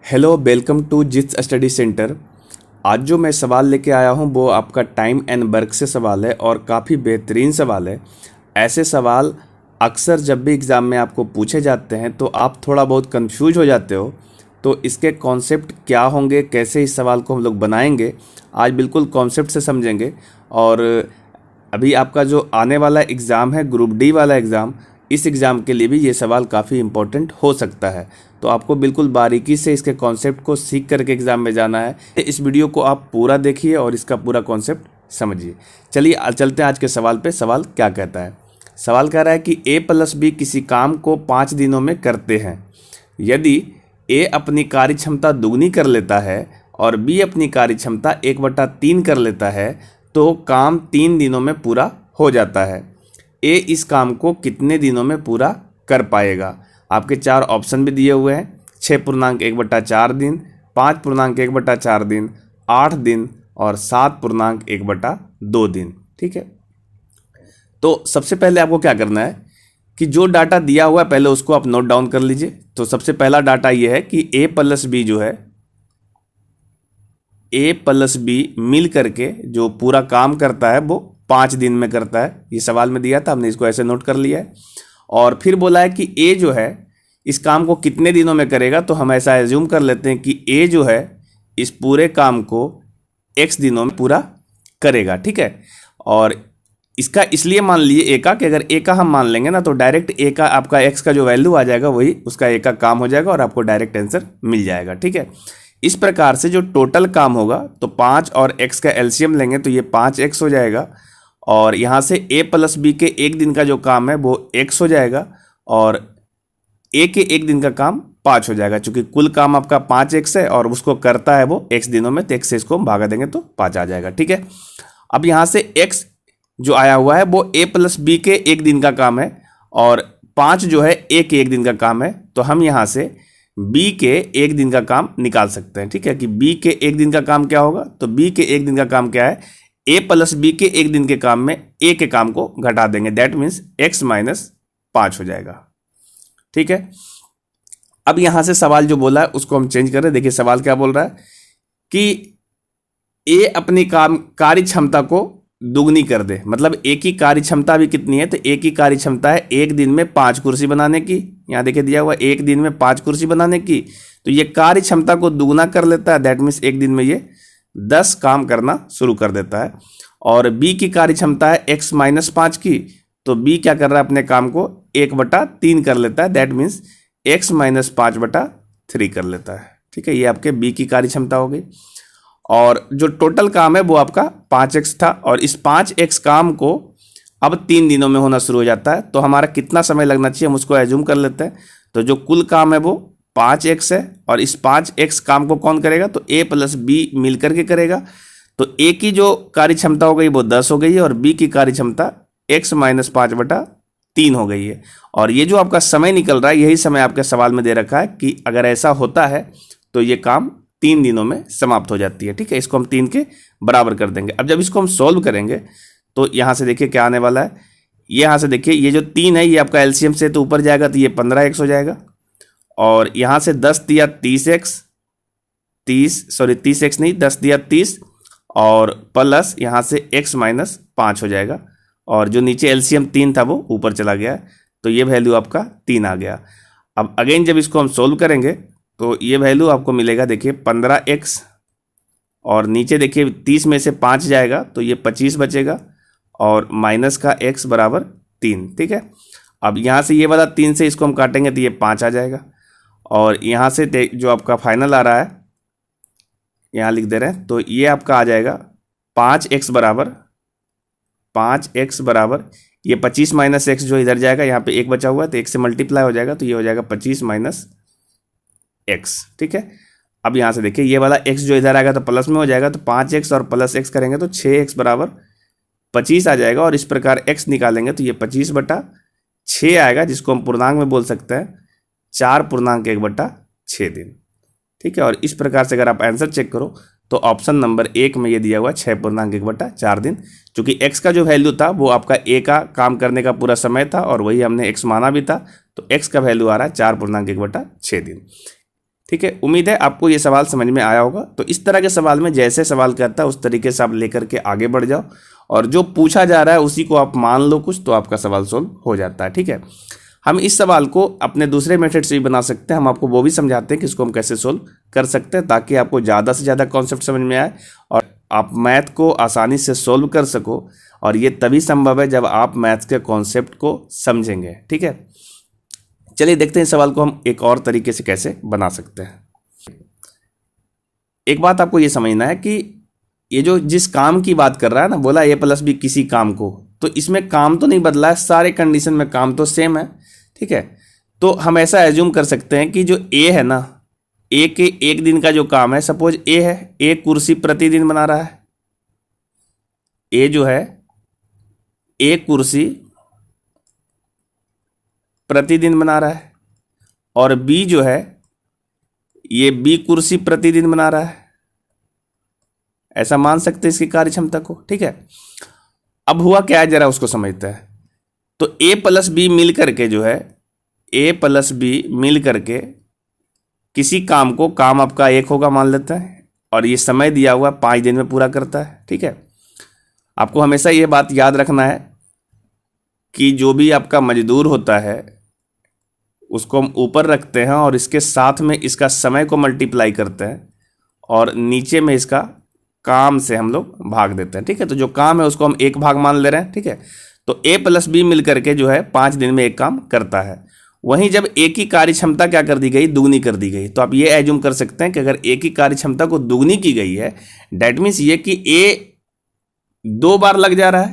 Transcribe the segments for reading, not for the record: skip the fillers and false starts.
Hello, welcome to जित्स study centre. आज जो मैं सवाल लेके आया हूँ वो आपका टाइम एंड वर्क से सवाल है और काफ़ी बेहतरीन सवाल है। ऐसे सवाल अक्सर जब भी एग्ज़ाम में आपको पूछे जाते हैं तो आप थोड़ा बहुत कंफ्यूज हो जाते हो। तो इसके कॉन्सेप्ट क्या होंगे, कैसे इस सवाल को हम लोग बनाएंगे, आज बिल्कुल कॉन्सेप्ट से समझेंगे। और अभी आपका जो आने वाला एग्ज़ाम है, ग्रुप डी वाला एग्ज़ाम, इस एग्ज़ाम के लिए भी ये सवाल काफ़ी इम्पोर्टेंट हो सकता है। तो आपको बिल्कुल बारीकी से इसके कॉन्सेप्ट को सीख करके एग्ज़ाम में जाना है। इस वीडियो को आप पूरा देखिए और इसका पूरा कॉन्सेप्ट समझिए। चलिए चलते हैं आज के सवाल पे। सवाल क्या कहता है? सवाल कह रहा है कि A+B किसी काम को 5 दिनों में करते हैं। यदि A अपनी कार्य क्षमता दुगनी कर लेता है और B अपनी कार्य क्षमता 1/3 कर लेता है तो काम 3 दिनों में पूरा हो जाता है। A इस काम को कितने दिनों में पूरा कर पाएगा? आपके 4 ऑप्शन भी दिए हुए हैं, 6.1/4 दिन, 5.1/4 दिन, 8 दिन और 7.1/2 दिन। ठीक है, तो सबसे पहले आपको क्या करना है कि जो डाटा दिया हुआ है पहले उसको आप नोट डाउन कर लीजिए। तो सबसे पहला डाटा ये है कि A+B जो है, A+B मिल करके जो पूरा काम करता है वो 5 दिन में करता है। ये सवाल में दिया था, हमने इसको ऐसे नोट कर लिया है। और फिर बोला है कि A जो है इस काम को कितने दिनों में करेगा, तो हम ऐसा एज्यूम कर लेते हैं कि A जो है इस पूरे काम को X दिनों में पूरा करेगा। ठीक है, और इसका इसलिए मान लीजिए A का कि अगर A का हम मान लेंगे ना तो डायरेक्ट A का आपका X का जो वैल्यू आ जाएगा वही उसका A का काम हो जाएगा और आपको डायरेक्ट आंसर मिल जाएगा। ठीक है, इस प्रकार से जो टोटल काम होगा तो 5 और X का एलसीएम लेंगे तो ये 5X हो जाएगा। और यहाँ से A+B के 1 दिन का जो काम है वो X हो जाएगा और A के 1 दिन का काम 5 हो जाएगा। चूंकि कुल काम आपका 5X है और उसको करता है वो X दिनों में, तो X से इसको हम भागा देंगे तो 5 आ जाएगा। ठीक है, अब यहाँ से X जो आया हुआ है वो A+B के 1 दिन का काम है और 5 जो है A के 1 दिन का काम है। तो हम यहाँ से B के 1 दिन का काम निकाल सकते हैं। ठीक है, कि B के 1 दिन का काम क्या होगा, तो B के 1 दिन का काम क्या है, A+B के 1 दिन के काम में A के काम को घटा देंगे, दैट मीन्स X - 5 हो जाएगा। ठीक है, अब यहां से सवाल जो बोला है उसको हम चेंज कर रहे हैं। देखिए सवाल क्या बोल रहा है कि A अपनी कार्य क्षमता को दुगनी कर दे। मतलब A की कार्य क्षमता भी कितनी है, तो A की कार्य क्षमता है 1 दिन में 5 कुर्सी बनाने की। यहाँ देखिए दिया हुआ 1 दिन में 5 कुर्सी बनाने की, तो ये कार्य क्षमता को दुगना कर लेता है, दैट मीन्स 1 दिन में ये 10 काम करना शुरू कर देता है। और B की कार्य क्षमता है X - 5 की, तो B क्या कर रहा है, अपने काम को 1/3 कर लेता है, दैट मीन्स X - 5/3 कर लेता है। ठीक है, ये आपके B की कार्य क्षमता हो गई। और जो टोटल काम है वो आपका 5X था और इस 5X काम को अब 3 दिनों में होना शुरू हो जाता है। तो हमारा कितना समय लगना चाहिए हम उसको एज्यूम कर लेते हैं। तो जो कुल काम है वो 5X है और इस 5X काम को कौन करेगा, तो A+B मिल करके करेगा। तो A की जो कार्य क्षमता हो गई वो 10 हो गई है और B की कार्य क्षमता X - 5/3 हो गई है। और ये जो आपका समय निकल रहा है यही समय आपके सवाल में दे रखा है कि अगर ऐसा होता है तो ये काम 3 दिनों में समाप्त हो जाती है। ठीक है, इसको हम 3 के बराबर कर देंगे। अब जब इसको हम सॉल्व करेंगे तो यहाँ से देखिए क्या आने वाला है। यहाँ से देखिए ये जो 3 है ये आपका एलसीएम से तो ऊपर जाएगा तो ये 15X हो जाएगा और यहाँ से 10 दिया 30X, 30X नहीं 10 दिया 30 और प्लस यहाँ से X - 5 हो जाएगा और जो नीचे एलसीएम 3 था वो ऊपर चला गया, तो ये वैल्यू आपका 3 आ गया। अब अगेन जब इसको हम सोल्व करेंगे तो ये वैल्यू आपको मिलेगा, देखिए 15X और नीचे देखिए 30 में से 5 जाएगा तो ये 25 बचेगा और माइनस का X बराबर 3। ठीक है, अब यहाँ से ये वाला 3 से इसको हम काटेंगे तो ये 5 आ जाएगा और यहाँ से जो आपका फाइनल आ रहा है यहाँ लिख दे रहे हैं, तो ये आपका आ जाएगा 5X बराबर ये 25 - X जो इधर जाएगा, यहाँ पे 1 बचा हुआ है तो 1 से मल्टीप्लाई हो जाएगा तो ये हो जाएगा 25 - X। ठीक है, अब यहाँ से देखिए ये वाला X जो इधर आएगा तो प्लस में हो जाएगा, तो 5X और प्लस X करेंगे तो 6X बराबर 25 आ जाएगा और इस प्रकार X निकालेंगे तो ये 25/6 आएगा, जिसको हम पूर्णांक में बोल सकते हैं 4.1/6 दिन। ठीक है, और इस प्रकार से अगर आप आंसर चेक करो तो ऑप्शन नंबर 1 में ये दिया हुआ 6.1/4 दिन। चूंकि X का जो वैल्यू था वो आपका A का काम करने का पूरा समय था और वही हमने X माना भी था, तो X का वैल्यू आ रहा है 4.1/6 दिन। ठीक है, उम्मीद है आपको ये सवाल समझ में आया होगा। तो इस तरह के सवाल में जैसे सवाल कहता है उस तरीके से आप लेकर के आगे बढ़ जाओ, और जो पूछा जा रहा है उसी को आप मान लो कुछ, तो आपका सवाल सोल्व हो जाता है। ठीक है, हम इस सवाल को अपने दूसरे मेथड से भी बना सकते हैं, हम आपको वो भी समझाते हैं कि इसको हम कैसे सोल्व कर सकते हैं, ताकि आपको ज़्यादा से ज़्यादा कॉन्सेप्ट समझ में आए और आप मैथ को आसानी से सोल्व कर सको। और ये तभी संभव है जब आप मैथ्स के कॉन्सेप्ट को समझेंगे। ठीक है, चलिए देखते हैं इस सवाल को हम एक और तरीके से कैसे बना सकते हैं। एक बात आपको ये समझना है कि ये जो जिस काम की बात कर रहा है ना, बोला a प्लस बी किसी काम को, तो इसमें काम तो नहीं बदला है, सारे कंडीशन में काम तो सेम है। ठीक है, तो हम ऐसा एज्यूम कर सकते हैं कि जो a है ना, a के एक दिन का जो काम है, सपोज a है, a कुर्सी प्रतिदिन बना रहा है, a जो है a कुर्सी प्रतिदिन बना रहा है, और b जो है ये b कुर्सी प्रतिदिन बना रहा है, ऐसा मान सकते हैं इसकी कार्य क्षमता को। ठीक है, अब हुआ क्या है जरा उसको समझते हैं। तो a प्लस बी मिल करके जो है, a प्लस बी मिल करके किसी काम को, काम आपका एक होगा मान लेते हैं, और ये समय दिया हुआ 5 दिन में पूरा करता है। ठीक है, आपको हमेशा ये बात याद रखना है कि जो भी आपका मजदूर होता है उसको हम ऊपर रखते हैं और इसके साथ में इसका समय को मल्टीप्लाई करते हैं, और नीचे में इसका काम से हम लोग भाग देते हैं। ठीक है, तो जो काम है उसको हम एक भाग मान ले रहे हैं। ठीक है, तो a प्लस बी मिल करके जो है 5 दिन में एक काम करता है। वहीं जब a की कार्य क्षमता क्या कर दी गई, दुगनी कर दी गई, तो आप ये एज्यूम कर सकते हैं कि अगर a की कार्य क्षमता को दुगनी की गई है, डैट मीन्स ये कि a 2 बार लग जा रहा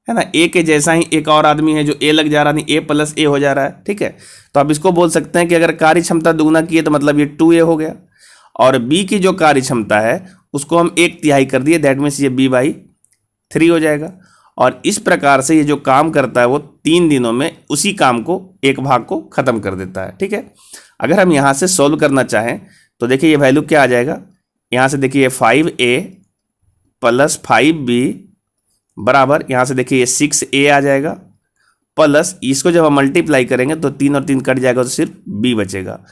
है ना, a के जैसा ही एक और आदमी है जो a लग जा रहा, नहीं a प्लस a हो जा रहा है। ठीक है, तो आप इसको बोल सकते हैं कि अगर कार्य क्षमता दुगना की है तो मतलब ये 2a हो गया, और b की जो कार्य क्षमता है उसको हम 1/3 कर दिए, दैट मीन्स ये b/3 हो जाएगा। और इस प्रकार से ये जो काम करता है वो 3 दिनों में उसी काम को एक भाग को खत्म कर देता है। ठीक है, अगर हम यहाँ से सॉल्व करना चाहें तो देखिए ये वैल्यू क्या आ जाएगा, यहाँ से देखिए 5a प्लस 5b बराबर, यहाँ से देखिए ये 6a आ जाएगा, प्लस इसको जब हम मल्टीप्लाई करेंगे तो 3 और 3 कट जाएगा तो सिर्फ b बचेगा।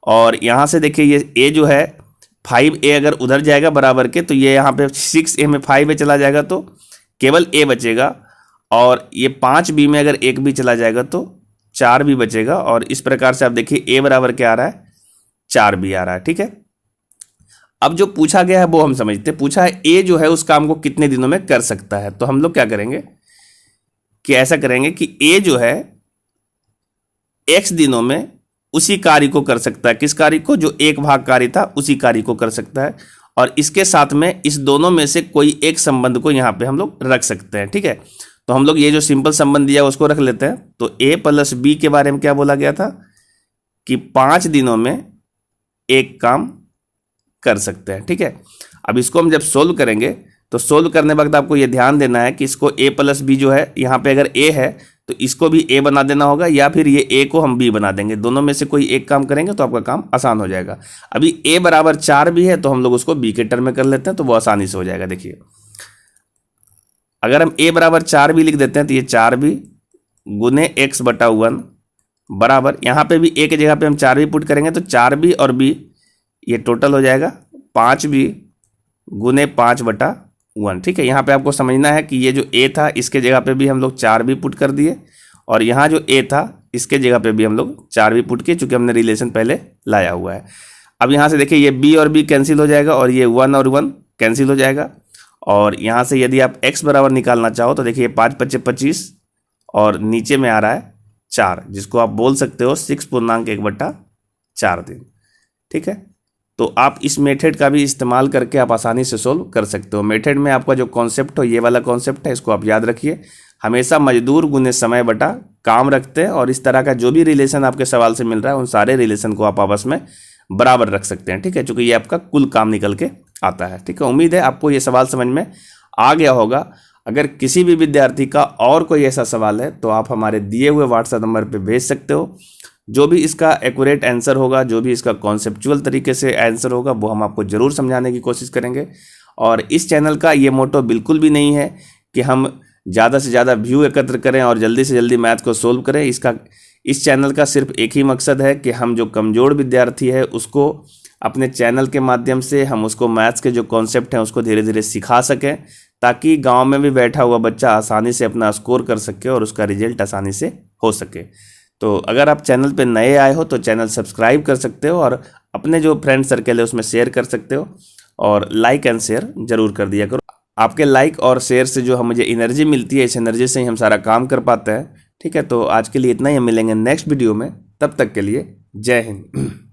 और यहाँ से देखिए ये a जो है 5a अगर उधर जाएगा बराबर के, तो ये यहाँ पे 6a में 5a चला जाएगा तो केवल a बचेगा, और ये 5b में अगर 1b चला जाएगा तो 4b बचेगा। और इस प्रकार से आप देखिए a बराबर क्या आ रहा है, 4b आ रहा है। ठीक है, अब जो पूछा गया है वो हम समझते हैं। पूछा है a जो है उस काम को कितने दिनों में कर सकता है, तो हम लोग क्या करेंगे कि ऐसा करेंगे कि a जो है x दिनों में उसी कार्य को कर सकता है। किस कार्य को, जो एक भाग कार्य था उसी कार्य को कर सकता है, और इसके साथ में इस दोनों में से कोई एक संबंध को यहाँ पे हम लोग रख सकते हैं। ठीक है, तो हम लोग ये जो सिंपल संबंध दिया उसको रख लेते हैं। तो a प्लस बी के बारे में क्या बोला गया था कि 5 दिनों में एक काम कर सकते हैं। ठीक है, अब इसको हम जब सोल्व करेंगे तो सोल्व करने वक्त आपको ये ध्यान देना है कि इसको a प्लस बी जो है, यहाँ पे अगर a है तो इसको भी a बना देना होगा, या फिर ये a को हम b बना देंगे, दोनों में से कोई एक काम करेंगे तो आपका काम आसान हो जाएगा। अभी a बराबर 4 भी है तो हम लोग उसको b के टर्म में कर लेते हैं, तो वो आसानी से हो जाएगा। देखिए अगर हम a बराबर 4 भी लिख देते हैं तो ये 4b गुने x/1 बराबर, यहाँ पे भी a की जगह पे हम 4b पुट करेंगे तो 4b और b ये टोटल हो जाएगा 5b गुने 5/1। ठीक है, यहाँ पे आपको समझना है कि ये जो a था इसके जगह पे भी हम लोग 4b पुट कर दिए, और यहाँ जो a था इसके जगह पे भी हम लोग 4b पुट किए, चूंकि हमने रिलेशन पहले लाया हुआ है। अब यहाँ से देखिए ये b और b कैंसिल हो जाएगा, और ये 1 और 1 कैंसिल हो जाएगा। और यहाँ से यदि आप x बराबर निकालना चाहो तो देखिए 5 × 5 = 25, और नीचे में आ रहा है 4, जिसको आप बोल सकते हो 6.1/4 दिन। ठीक है, तो आप इस मेथड का भी इस्तेमाल करके आप आसानी से सोल्व कर सकते हो। मेथड में आपका जो कॉन्सेप्ट हो, ये वाला कॉन्सेप्ट है, इसको आप याद रखिए, हमेशा मजदूर गुने समय बटा काम रखते हैं, और इस तरह का जो भी रिलेशन आपके सवाल से मिल रहा है उन सारे रिलेशन को आप आपस में बराबर रख सकते हैं। ठीक है, चूंकि ये आपका कुल काम निकल के आता है। ठीक है, उम्मीद है आपको ये सवाल समझ में आ गया होगा। अगर किसी भी विद्यार्थी का और कोई ऐसा सवाल है तो आप हमारे दिए हुए व्हाट्सएप नंबर पर भेज सकते हो। जो भी इसका एक्यूरेट आंसर होगा, जो भी इसका कॉन्सेप्चुअल तरीके से आंसर होगा, वो हम आपको ज़रूर समझाने की कोशिश करेंगे। और इस चैनल का ये मोटो बिल्कुल भी नहीं है कि हम ज़्यादा से ज़्यादा व्यू एकत्र करें और जल्दी से जल्दी मैथ को सोल्व करें। इस चैनल का सिर्फ एक ही मकसद है कि हम जो कमज़ोर विद्यार्थी है उसको अपने चैनल के माध्यम से हम उसको मैथ्स के जो कॉन्सेप्ट हैं उसको धीरे धीरे सिखा सकें, ताकि गांव में भी बैठा हुआ बच्चा आसानी से अपना स्कोर कर सके और उसका रिजल्ट आसानी से हो सके। तो अगर आप चैनल पे नए आए हो तो चैनल सब्सक्राइब कर सकते हो और अपने जो फ्रेंड सर्कल है उसमें शेयर कर सकते हो, और लाइक एंड शेयर जरूर कर दिया करो। आपके लाइक और शेयर से जो मुझे एनर्जी मिलती है, इस एनर्जी से ही हम सारा काम कर पाते हैं। ठीक है, तो आज के लिए इतना ही, हम मिलेंगे नेक्स्ट वीडियो में। तब तक के लिए जय हिंद।